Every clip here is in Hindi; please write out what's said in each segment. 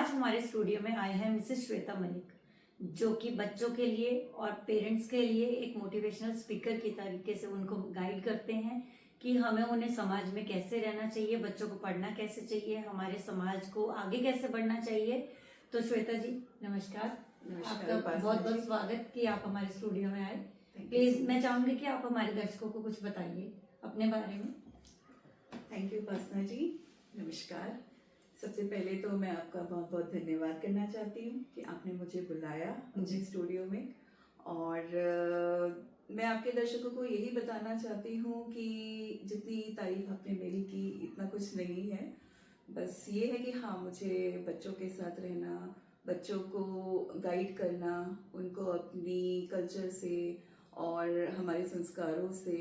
आज हमारे स्टूडियो में आए हैं मिसेस श्वेता मलिक, जो कि बच्चों के लिए और पेरेंट्स के लिए एक मोटिवेशनल स्पीकर की तरीके से उनको गाइड करते हैं कि हमें उन्हें समाज में कैसे रहना चाहिए, बच्चों को पढ़ना कैसे चाहिए, हमारे समाज को आगे कैसे बढ़ना चाहिए। तो श्वेता जी नमस्कार। आपका बहुत बहुत स्वागत कि आप हमारे स्टूडियो में आए। प्लीज मैं चाहूंगी कि आप हमारे दर्शकों को कुछ बताइए अपने बारे में। थैंक यू उपासना जी, नमस्कार। सबसे पहले तो मैं आपका बहुत बहुत धन्यवाद करना चाहती हूँ कि आपने मुझे बुलाया अपने स्टूडियो में। और मैं आपके दर्शकों को यही बताना चाहती हूँ कि जितनी तारीफ आपने मेरी की इतना कुछ नहीं है। बस ये है कि हाँ, मुझे बच्चों के साथ रहना, बच्चों को गाइड करना, उनको अपनी कल्चर से और हमारे संस्कारों से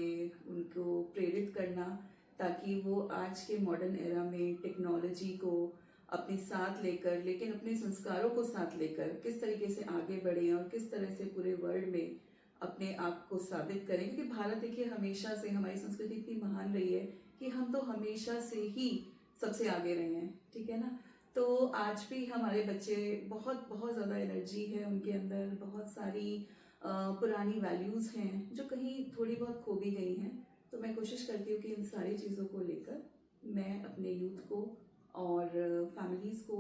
उनको प्रेरित करना, ताकि वो आज के मॉडर्न एरा में टेक्नोलॉजी को अपने साथ लेकर, लेकिन अपने संस्कारों को साथ लेकर किस तरीके से आगे बढ़े और किस तरह से पूरे वर्ल्ड में अपने आप को साबित करें। क्योंकि भारत देखिए हमेशा से, हमारी संस्कृति इतनी महान रही है कि हम तो हमेशा से ही सबसे आगे रहे हैं, ठीक है ना। तो आज भी हमारे बच्चे बहुत बहुत ज़्यादा एनर्जी है उनके अंदर, बहुत सारी पुरानी वैल्यूज़ हैं जो कहीं थोड़ी बहुत खो भी गई हैं। तो मैं कोशिश करती हूँ कि इन सारी चीज़ों को लेकर मैं अपने यूथ को और फैमिलीज़ को,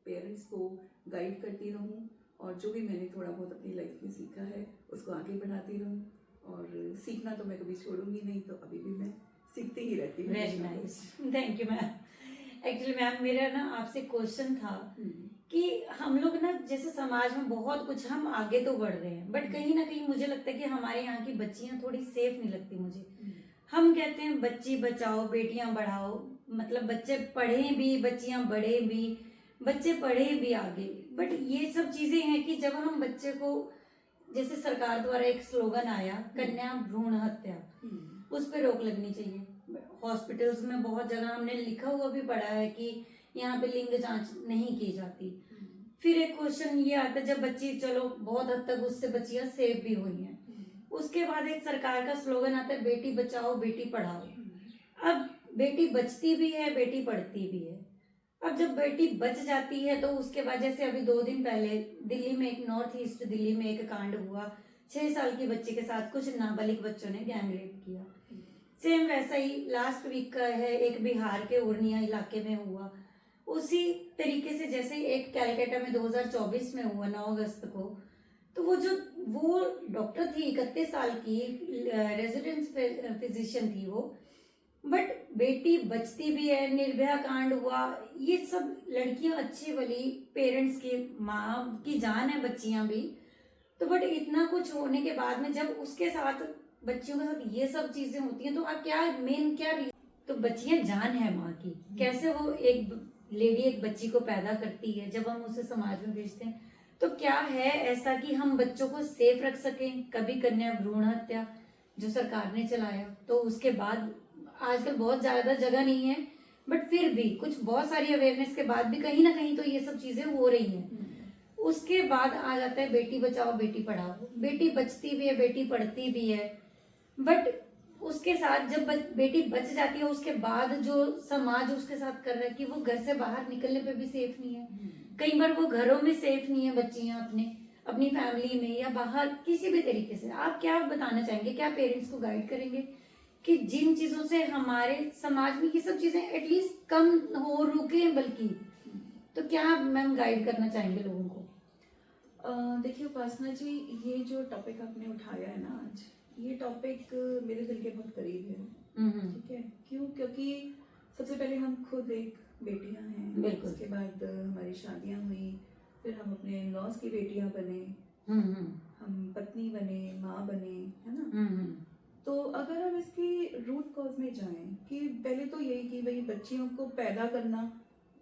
पेरेंट्स को गाइड करती रहूँ, और जो भी मैंने थोड़ा बहुत अपनी लाइफ में सीखा है उसको आगे बढ़ाती रहूँ। और सीखना तो मैं कभी छोड़ूंगी नहीं, तो अभी भी मैं सीखती ही रहती हूँ। Very nice, thank you ma'am. Actually ma'am मेरा ना आपसे क्वेश्चन था कि हम लोग ना जैसे समाज में बहुत कुछ हम आगे तो बढ़ रहे हैं, बट कहीं ना कहीं मुझे लगता है कि हमारे यहाँ की बच्चियां थोड़ी सेफ नहीं लगती मुझे। हम कहते हैं बच्ची बचाओ बेटियां बढ़ाओ, मतलब बच्चे पढ़े भी, बच्चियां बढ़े भी, बच्चे पढ़े भी आगे। बट ये सब चीजें हैं कि जब हम बच्चे को, जैसे सरकार द्वारा एक स्लोगन आया कन्या भ्रूण हत्या, उस पर रोक लगनी चाहिए। हॉस्पिटल्स में बहुत जगह हमने लिखा हुआ भी पढ़ा है कि यहाँ पे लिंग जांच नहीं की जाती। फिर एक क्वेश्चन ये आता है, जब बच्ची, चलो बहुत हद तक उससे बच्चियां सेव भी हुई हैं, उसके बाद एक सरकार का स्लोगन आता है बेटी बचाओ बेटी पढ़ाओ। अब बेटी बचती भी है, बेटी पढ़ती भी है। अब जब बेटी बच जाती है तो उसके बाद, जैसे अभी 2 दिन पहले दिल्ली में, एक नॉर्थ ईस्ट दिल्ली में एक कांड हुआ, 6 साल की बच्ची के साथ कुछ नाबालिग बच्चों ने गैंग रेप किया। सेम वैसा ही लास्ट वीक का है, एक बिहार के उर्निया इलाके में हुआ। उसी तरीके से जैसे एक कैलकाटा में 2024 में हुआ 9 अगस्त को, तो वो डॉक्टर थी 31 साल की, रेजिडेंस फिजिशियन थी वो, बट बेटी बचती भी है। निर्भया कांड हुआ, ये सब लड़कियां अच्छी भली, पेरेंट्स की, माँ की जान है बच्चियां भी, तो बट इतना कुछ होने के बाद में जब उसके साथ बच्चियों के साथ ये सब चीजें होती हैं, तो आप क्या मेन क्या, तो बच्चियां जान है माँ की, कैसे वो एक लेडी एक बच्ची को पैदा करती है, जब हम उसे समाज में भेजते हैं तो क्या है ऐसा कि हम बच्चों को सेफ रख सकें। कभी कन्या भ्रूण हत्या जो सरकार ने चलाया, तो उसके बाद आजकल बहुत ज्यादा जगह नहीं है, बट फिर भी कुछ बहुत सारी अवेयरनेस के बाद भी कहीं ना कहीं तो ये सब चीजें हो रही हैं। उसके बाद आ जाता है बेटी बचाओ बेटी पढ़ाओ। बेटी बचती भी है, बेटी पढ़ती भी है, बट उसके साथ जब बेटी बच जाती है, उसके बाद जो समाज उसके साथ कर रहा है कि वो घर से बाहर निकलने पे भी सेफ नहीं है। कई बार वो घरों में सेफ नहीं है बच्चियां, अपनी फैमिली में या बाहर किसी भी तरीके से। आप क्या बताना चाहेंगे, क्या पेरेंट्स को गाइड करेंगे कि जिन चीजों से हमारे समाज में ये सब चीजें एटलीस्ट कम हो, रुके बल्कि, तो क्या मैम गाइड करना चाहेंगे लोगों को? देखिए उपासना जी, ये जो टॉपिक आपने उठाया है ना आज, ये टॉपिक मेरे दिल के बहुत करीब है। ठीक है, क्यों? क्योंकि सबसे पहले हम खुद एक बेटियां हैं, उसके बाद हमारी शादियां हुई, फिर हम अपने लॉस की बेटियां बने, हम पत्नी बने, माँ बने, है ना। तो अगर हम इसकी रूट कॉज में जाएं कि पहले तो यही कि भाई बच्चियों को पैदा करना,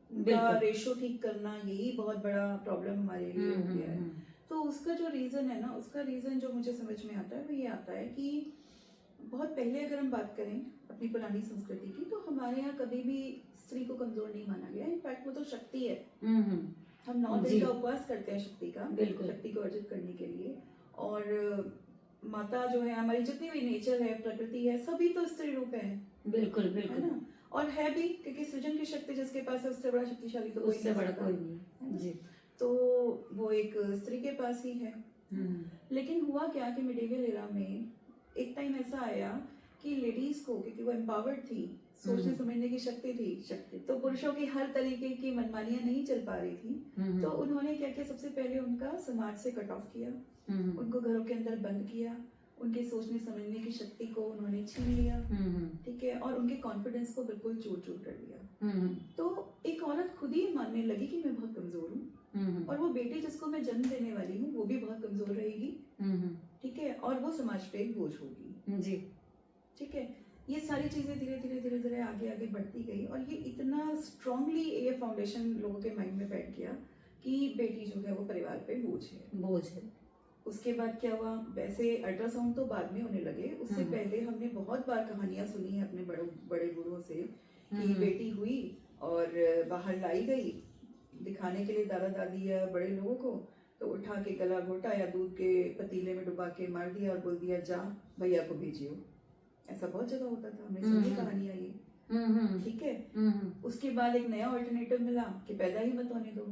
उनका रेशो ठीक करना, यही बहुत बड़ा प्रॉब्लम हमारे लिए हो गया है। तो उसका जो रीजन है ना, उसका रीजन जो मुझे समझ में आता है वो ये आता है कि बहुत पहले अगर हम बात करें अपनी पुरानी संस्कृति की, तो हमारे यहाँ कभी भी स्त्री को कमजोर नहीं माना गया। इनफैक्ट वो तो शक्ति है। हम 9 दिन का उपवास करते हैं शक्ति का, शक्ति को अर्जित करने के लिए। और माता जो है, हमारी जितनी भी नेचर है, प्रकृति है, सभी तो स्त्री रूप है। बिल्कुल बिल्कुल, है ना। और है भी, क्योंकि सृजन की शक्ति जिसके पास है उससे बड़ा शक्तिशाली तो उससे बड़ा कोई नहीं, है है ना? जी। तो वो एक स्त्री के पास ही है। लेकिन हुआ क्या कि मिडिवल एरा में एक टाइम ऐसा आया कि लेडीज को, क्योंकि वो एम्पावर्ड थी, सोचने समझने की शक्ति थी, तो पुरुषों की हर तरीके की मनमानियां नहीं चल पा रही थी। तो उन्होंने क्या किया, सबसे पहले उनका समाज से कट ऑफ किया, उनको घरों के अंदर बंद किया, उनके सोचने समझने की शक्ति को उन्होंने छीन लिया, ठीक है, और उनके कॉन्फिडेंस को बिल्कुल चूर चूर कर दिया। तो एक औरत खुद ही मानने लगी कि मैं बहुत कमजोर हूँ, और वो बेटी जिसको मैं जन्म देने वाली हूँ वो भी बहुत कमजोर रहेगी, ठीक है, और वो समाज पे एक बोझ होगी जी, ठीक है। ये सारी चीजें धीरे धीरे धीरे धीरे आगे आगे बढ़ती गई, और ये इतना स्ट्रांगली ये फाउंडेशन लोगों के माइंड में बैठ गया कि बेटी जो है वो परिवार पे बोझ है। उसके बाद क्या हुआ, वैसे अल्ट्रासाउंड तो बाद में होने लगे, उससे पहले हमने बहुत बार कहानियां सुनी है अपने बड़े बूढ़ों से कि बेटी हुई और बाहर लाई गई दिखाने के लिए दादा दादी या बड़े लोगों को, तो उठा के गला घोटा या दूध के पतीले में डुबा के मार दिया और बोल दिया जा भैया को भेजियो। ऐसा बहुत जगह होता था, हमने सुनी कहानियां ये, ठीक है। उसके बाद एक नया ऑल्टरनेटिव मिला कि पैदा ही मत होने दो,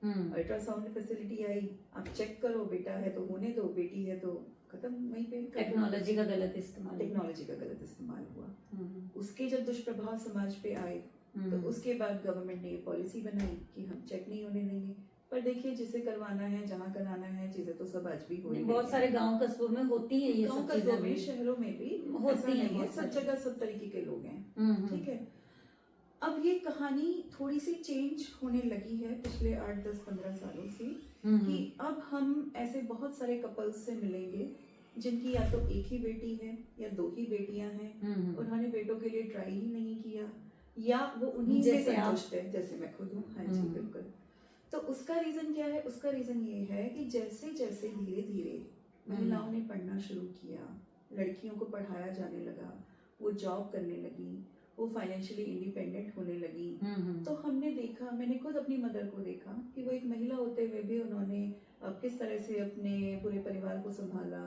अल्ट्रासाउंड फैसिलिटी आई, आप चेक करो, बेटा है तो होने दो, बेटी है तो खत्म, वहीं पे टेक्नोलॉजी का गलत इस्तेमाल हुआ। उसके जब दुष्प्रभाव समाज पे आए तो उसके बाद गवर्नमेंट ने ये पॉलिसी बनाई कि हम चेक नहीं होने देंगे। पर देखिए, जिसे करवाना है, जहाँ कराना है, चीजें तो सब आज भी हो रही है, बहुत सारे गांव कस्बों में होती है ये सब चीजें, में शहरों में भी होती है, सब जगह सब तरीके के लोग हैं, ठीक है। अब ये कहानी थोड़ी सी चेंज होने लगी है पिछले 8, 10, 15 सालों से, कि अब हम ऐसे बहुत सारे कपल्स से मिलेंगे जिनकी या तो एक ही बेटी है या 2 ही बेटियां हैं, उन्होंने बेटों के लिए ट्राई ही नहीं किया, या वो उन्हीं में संतुष्ट है, जैसे मैं खुद हूँ। हाँ जी, बिल्कुल। तो उसका रीजन क्या है? उसका रीजन ये है कि जैसे जैसे धीरे धीरे महिलाओं ने पढ़ना शुरू किया, लड़कियों को पढ़ाया जाने लगा, वो जॉब करने लगी, वो फाइनेंशियली इंडिपेंडेंट होने लगी, तो हमने देखा, मैंने खुद अपनी मदर को देखा कि वो एक महिला होते हुए भी उन्होंने किस तरह से अपने पूरे परिवार को संभाला,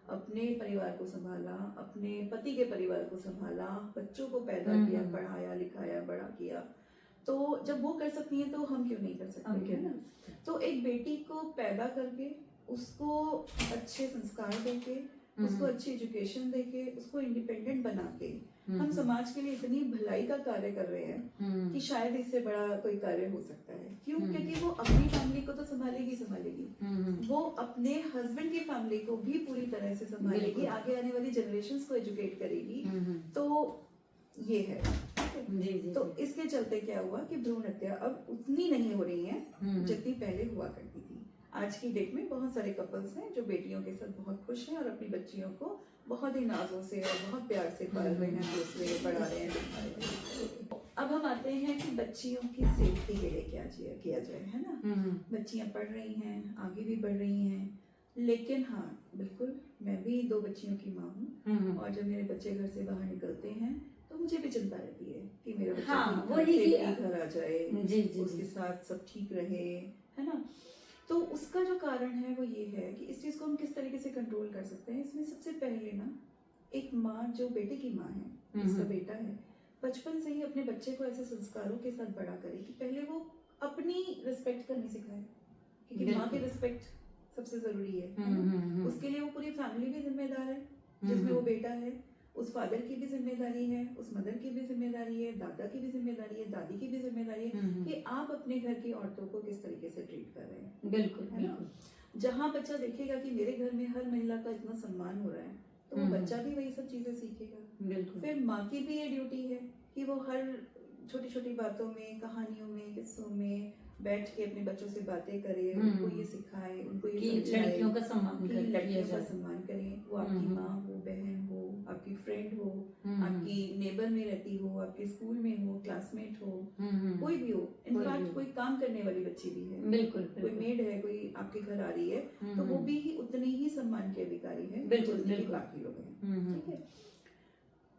अपने परिवार को संभाला, अपने पति के परिवार को संभाला, बच्चों को पैदा किया, पढ़ाया लिखाया, बड़ा किया। तो जब वो कर सकती हैं तो हम क्यों नहीं कर सकते, है ना? तो एक बेटी को पैदा करके, उसको अच्छे संस्कार देके, उसको अच्छी एजुकेशन देके, उसको इंडिपेंडेंट बना के हम समाज के लिए इतनी भलाई का कार्य कर रहे हैं कि शायद इससे बड़ा कोई कार्य हो सकता है। क्यों? क्योंकि वो अपनी फैमिली को तो संभालेगी, वो अपने हस्बैंड की फैमिली को भी पूरी तरह से संभालेगी, आगे आने वाली जनरेशंस को एजुकेट करेगी। तो ये है, जी। तो इसके चलते क्या हुआ कि भ्रूण हत्या अब उतनी नहीं हो रही है जितनी पहले हुआ करती थी। आज की डेट में बहुत सारे कपल्स हैं जो बेटियों के साथ बहुत खुश हैं और अपनी बच्चियों को बहुत ही नाजों से और बहुत प्यार से पाल रहे हैं, पोस रहे हैं, बढ़ा रहे हैं, दिखा रहे हैं। अब हम आते हैं कि बच्चियों की सेफ्टी के लिए क्या किया जाए, है ना? बच्चियां पढ़ रही हैं, आगे भी बढ़ रही हैं, लेकिन हाँ बिल्कुल, मैं भी 2 बच्चियों की माँ हूँ, और जब मेरे बच्चे घर से बाहर निकलते हैं तो मुझे भी चिंता रहती है कि मेरा बच्चा घर आ जाए, उसके साथ सब ठीक रहे, है ना? तो उसका जो कारण है वो ये है कि इस चीज को हम किस तरीके से कंट्रोल कर सकते हैं। इसमें सबसे पहले ना, एक माँ जो बेटे की माँ है, जिसका बेटा है, बचपन से ही अपने बच्चे को ऐसे संस्कारों के साथ बड़ा करे कि पहले वो अपनी रिस्पेक्ट करनी सिखाए, क्योंकि माँ की रिस्पेक्ट सबसे जरूरी है। उसके लिए वो पूरी फैमिली भी जिम्मेदार है, जिसमें वो बेटा है, उस फादर की भी जिम्मेदारी है, उस मदर की भी जिम्मेदारी है, दादा की भी जिम्मेदारी है, दादी की भी जिम्मेदारी है कि आप अपने घर की औरतों को किस तरीके से ट्रीट कर रहे हैं। बिल्कुल, है ना? जहाँ बच्चा देखेगा कि मेरे घर में हर महिला का इतना सम्मान हो रहा है, तो वो बच्चा भी वही सब चीजें सीखेगा। बिल्कुल। फिर माँ की भी ये ड्यूटी है कि वो हर छोटी छोटी बातों में, कहानियों में, किस्सों में बैठ के अपने बच्चों से बातें करे, उनको ये सिखाए, उनको ये समझाए, लड़कियों का सम्मान करें। वो आपकी माँ हो, बहन हो, आपकी फ्रेंड हो, आपकी नेबर में रहती हो, आपके स्कूल में हो, क्लासमेट हो, कोई भी हो, इनफैक्ट कोई काम करने वाली बच्ची भी है, बिल्कुल, कोई मेड है, कोई आपके घर आ रही है, तो वो भी उतनी ही सम्मान के अधिकारी है जितने भी बाकी लोग हैं, ठीक है।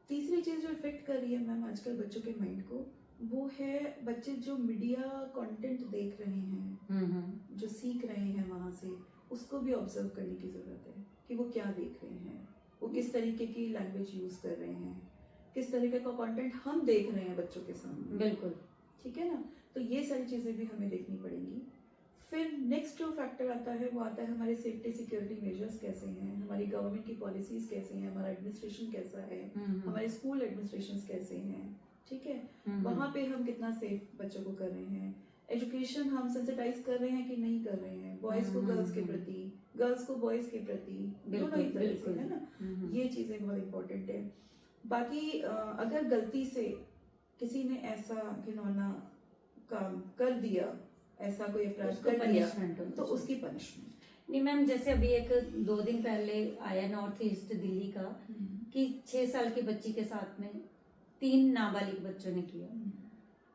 तीसरी चीज जो इफेक्ट कर रही है मैम आजकल बच्चों के माइंड को, वो है बच्चे जो मीडिया कंटेंट देख रहे हैं, जो सीख रहे हैं वहां से, उसको भी ऑब्जर्व करने की जरूरत है कि वो क्या देख रहे हैं, वो किस तरीके की लैंग्वेज यूज कर रहे हैं, किस तरीके का कंटेंट हम देख रहे हैं बच्चों के सामने। बिल्कुल, ठीक है ना? तो ये सारी चीजें भी हमें देखनी पड़ेंगी। नेक्स्ट जो फैक्टर आता है वो आता है हमारे सेफ्टी सिक्योरिटी मेजर्स कैसे हैं, हमारी गवर्नमेंट की पॉलिसीज कैसे हैं, हमारा एडमिनिस्ट्रेशन कैसा है, हमारे स्कूल एडमिनिस्ट्रेशन कैसे हैं, ठीक है, वहाँ पे हम कितना सेफ बच्चों को कर रहे हैं, एजुकेशन हम सेंसिटाइज कर रहे हैं कि नहीं कर रहे हैं, बॉयज को गर्ल्स के प्रति, गर्ल्स को बॉयज के प्रति, दोनों ही तरह से, है ना, ये चीजें बहुत इंपॉर्टेंट है। बाकी अगर गलती से किसी ने ऐसा घिनौना काम कर दिया, ऐसा कोई अपराध कर दिया, तो उसकी पनिशमेंट। नहीं मैम, जैसे अभी एक 2 दिन पहले आया नॉर्थ ईस्ट दिल्ली का कि 6 साल की बच्ची के साथ में 3 नाबालिग बच्चों ने किया।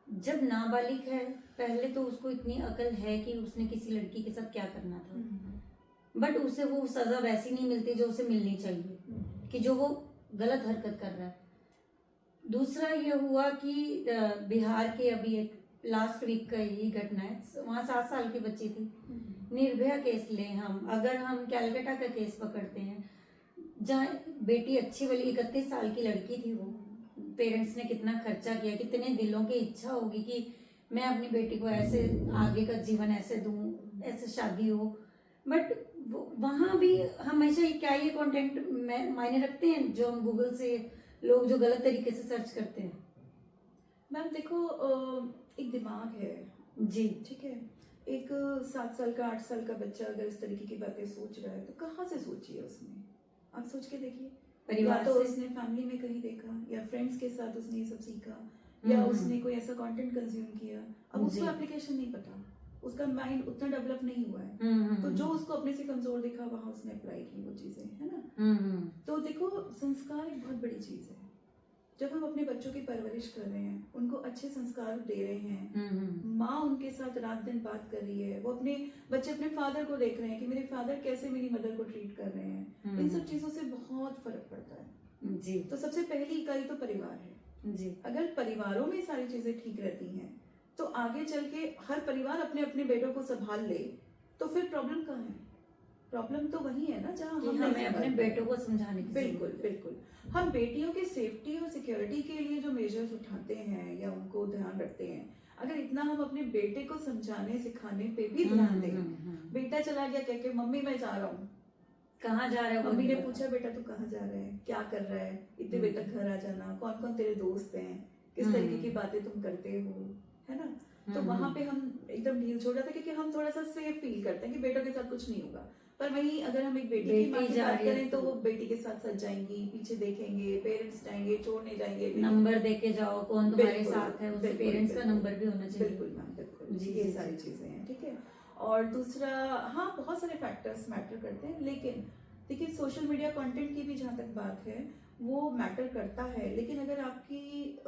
जब नाबालिग है, पहले तो उसको इतनी अकल है कि उसने किसी लड़की के साथ क्या करना था, बट उसे वो सजा वैसी नहीं मिलती जो उसे मिलनी चाहिए कि जो वो गलत हरकत कर रहा है। दूसरा ये हुआ कि बिहार के अभी एक लास्ट वीक का ही घटना है, वहाँ 7 साल की बच्ची थी। निर्भया केस ले हम, अगर हम कैलकाटा का केस पकड़ते हैं, जहाँ बेटी अच्छी वाली 31 साल की लड़की थी, वो पेरेंट्स ने कितना खर्चा किया, कितने दिलों की इच्छा होगी कि मैं अपनी बेटी को ऐसे आगे का जीवन ऐसे दूं, ऐसे शादी हो, बट वहाँ भी हमेशा क्या ये कंटेंट मायने रखते हैं जो हम गूगल से लोग जो गलत तरीके से सर्च करते हैं। मैम देखो, एक दिमाग है जी, ठीक है, एक 7 साल का 8 साल का बच्चा अगर इस तरीके की बातें सोच रहा है तो कहाँ से सोची है उसने, आप सोच के देखिए। परिवार या तो से, उसने फैमिली में कहीं देखा, या फ्रेंड्स के साथ उसने ये सब सीखा, या उसने कोई ऐसा कंटेंट कंज्यूम किया। अब उसको एप्लीकेशन नहीं पता, उसका माइंड उतना डेवलप नहीं हुआ है, तो जो उसको अपने से कमजोर दिखा वहां उसने अप्लाई की वो चीजें, है ना। तो देखो, संस्कार एक बहुत बड़ी चीज है। जब हम अपने बच्चों की परवरिश कर रहे हैं, उनको अच्छे संस्कार दे रहे हैं, माँ उनके साथ रात दिन बात कर रही है, वो अपने बच्चे अपने फादर को देख रहे हैं कि मेरे फादर कैसे मेरी मदर को ट्रीट कर रहे हैं, इन सब चीजों से बहुत फर्क पड़ता है। जी, तो सबसे पहली इकाई तो परिवार है जी। अगर परिवारों में सारी चीजें ठीक रहती हैं तो आगे चल के हर परिवार अपने अपने बेटों को संभाल ले, तो फिर प्रॉब्लम कहाँ है? प्रॉब्लम तो वही है ना जहाँ हम हमें अपने बेटों को समझाने की बिल्कुल बिल्कुल, हम बेटियों की सेफ्टी और सिक्योरिटी के लिए जो मेजर्स उठाते हैं या उनको ध्यान रखते हैं, अगर इतना हम अपने बेटे को समझाने सिखाने पे भी ध्यान दें। बेटा चला गया कह के मम्मी मैं जा रहा हूँ, कहाँ जा रहे हो, मम्मी ने पूछा बेटा तू कहाँ जा रहा है, क्या कर रहा है, इतने बजे तक घर आ जाना, कौन कौन तेरे दोस्त हैं, किस तरीके की बातें तुम करते हो, है ना। तो वहां पे हम एकदम ढील छोड़ जाते हैं क्योंकि हम थोड़ा सा सेफ फील करते हैं कि बेटों के साथ कुछ नहीं होगा। पर वहीं अगर हम एक बेटी की माँ की बात करें तो वो बेटी के साथ साथ जाएंगी, पीछे देखेंगे, पेरेंट्स जाएंगे, छोड़ने जाएंगे, नंबर देके जाओ कौन तुम्हारे साथ है, उसके पेरेंट्स का नंबर भी होना चाहिए। बिल्कुल मैम, बिल्कुल जी, ये सारी चीजें हैं, ठीक है। और दूसरा, हाँ बहुत सारे फैक्टर्स मैटर करते हैं, लेकिन देखिए सोशल मीडिया कंटेंट की भी जहाँ तक बात है वो मैटर करता है, लेकिन अगर आपकी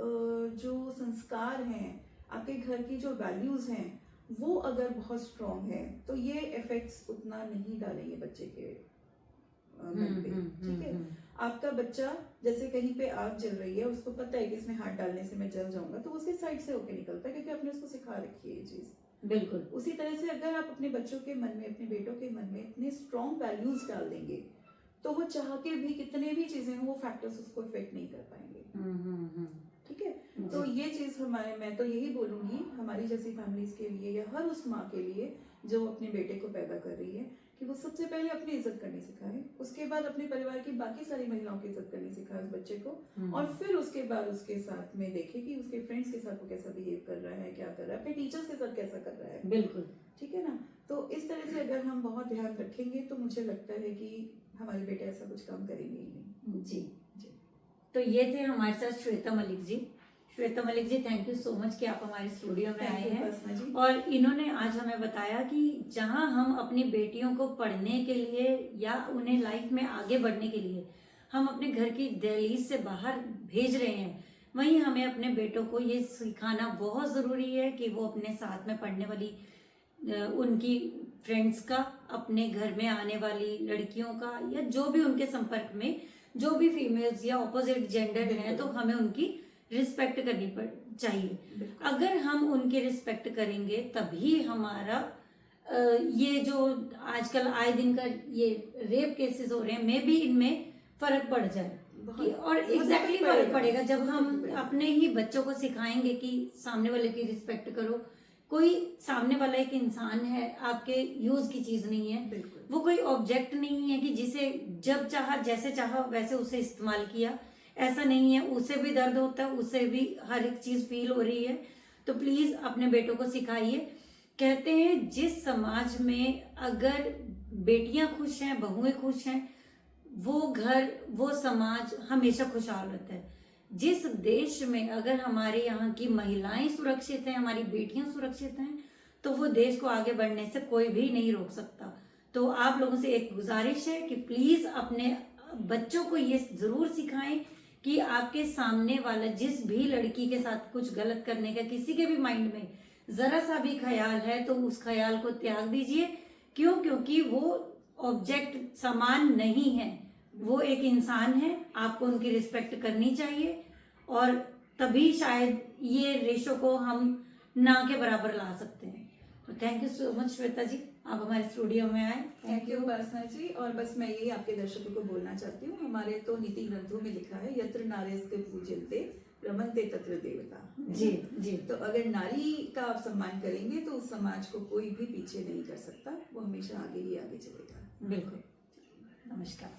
जो संस्कार हैं, आपके घर की जो वैल्यूज हैं, वो अगर बहुत स्ट्रांग है तो ये इफेक्ट्स उतना नहीं डालेंगे बच्चे के मन पे, ठीक है। आपका बच्चा जैसे कहीं पे आग जल रही है, उसको पता है कि इसमें हाथ डालने से मैं जल जाऊंगा, तो उसके साइड से होके निकलता है क्योंकि आपने उसको सिखा रखी है ये चीज। बिल्कुल उसी तरह से अगर आप अपने बच्चों के मन में, अपने बेटों के मन में इतने स्ट्रॉन्ग वैल्यूज डाल देंगे तो वो चाह के भी कितने भी चीजें हो, वो फैक्टर्स उसको इफेक्ट नहीं कर पाएंगे, ठीक है। तो ये चीज हमारे, मैं तो यही बोलूंगी हमारी जैसी फैमिलीज के लिए या हर उस माँ के लिए जो अपने बेटे को पैदा कर रही है, कि वो सबसे पहले अपनी इज्जत करनी सिखाए, उसके बाद अपने परिवार की बाकी सारी महिलाओं की इज्जत करनी सिखाए उस बच्चे को, और फिर उसके बाद उसके साथ में देखे कि उसके फ्रेंड्स के साथ वो कैसा बिहेव कर रहा है, क्या कर रहा है, अपने टीचर्स के साथ कैसा कर रहा है, बिल्कुल, ठीक है ना। तो इस तरह से अगर हम बहुत ध्यान रखेंगे तो मुझे लगता है कि हमारे बेटे ऐसा कुछ काम करेंगे ही नहीं। जी जी। तो ये थे हमारे साथ Shweta Malik ji. Shweta Malik ji, thank you so much कि आप हमारे स्टूडियो में आए हैं और इन्होंने आज हमें बताया कि जहां हम अपनी बेटियों को पढ़ने के लिए या उन्हें लाइफ में आगे बढ़ने के लिए हम अपने घर की दहलीज से बाहर भेज रहे हैं, वहीं हमें अपने बेटों को ये सिखाना बहुत ज़रूरी है कि वो अपने साथ में पढ़ने वाली उनकी फ्रेंड्स का, अपने घर में आने वाली लड़कियों का, या जो भी उनके संपर्क में जो भी फीमेल्स या ऑपोजिट जेंडर हैं, तो हमें उनकी रिस्पेक्ट करनी चाहिए। अगर हम उनकी रिस्पेक्ट करेंगे तभी हमारा ये जो आजकल आए दिन का ये रेप केसेस हो रहे हैं, मे भी इनमें फर्क पड़ जाए और एग्जैक्टली फर्क पड़ेगा जब हम अपने ही बच्चों को सिखाएंगे कि सामने वाले की रिस्पेक्ट करो, कोई सामने वाला एक इंसान है, आपके यूज की चीज नहीं है, बिल्कुल। वो कोई ऑब्जेक्ट नहीं है कि जिसे जब चाहा जैसे चाहा वैसे उसे इस्तेमाल किया, ऐसा नहीं है। उसे भी दर्द होता है, उसे भी हर एक चीज फील हो रही है। तो प्लीज अपने बेटों को सिखाइए। कहते हैं जिस समाज में अगर बेटियां खुश हैं, बहुएं खुश हैं, वो घर, वो समाज हमेशा खुशहाल रहता है। जिस देश में अगर हमारे यहाँ की महिलाएं सुरक्षित हैं, हमारी बेटियां सुरक्षित हैं, तो वो देश को आगे बढ़ने से कोई भी नहीं रोक सकता। तो आप लोगों से एक गुजारिश है कि प्लीज अपने बच्चों को ये जरूर सिखाएं कि आपके सामने वाला जिस भी लड़की के साथ कुछ गलत करने का किसी के भी माइंड में जरा सा भी ख्याल है तो उस ख्याल को त्याग दीजिए। क्यों? क्योंकि वो ऑब्जेक्ट सामान नहीं है, वो एक इंसान है। आपको उनकी रिस्पेक्ट करनी चाहिए और तभी शायद ये रेशो को हम ना के बराबर ला सकते हैं। तो thank you so much Shweta ji, आप हमारे स्टूडियो में आए। Thank you Upasana ji. और बस मैं यही आपके दर्शकों को बोलना चाहती हूँ, हमारे तो नीति ग्रंथों में लिखा है यत्र नार्यस्ते पूज्यन्ते रमन्ते तत्र देवता। जी जी। तो अगर नारी का आप सम्मान करेंगे तो उस समाज को कोई भी पीछे नहीं कर सकता, वो हमेशा आगे ही आगे चलेगा। बिल्कुल। नमस्कार।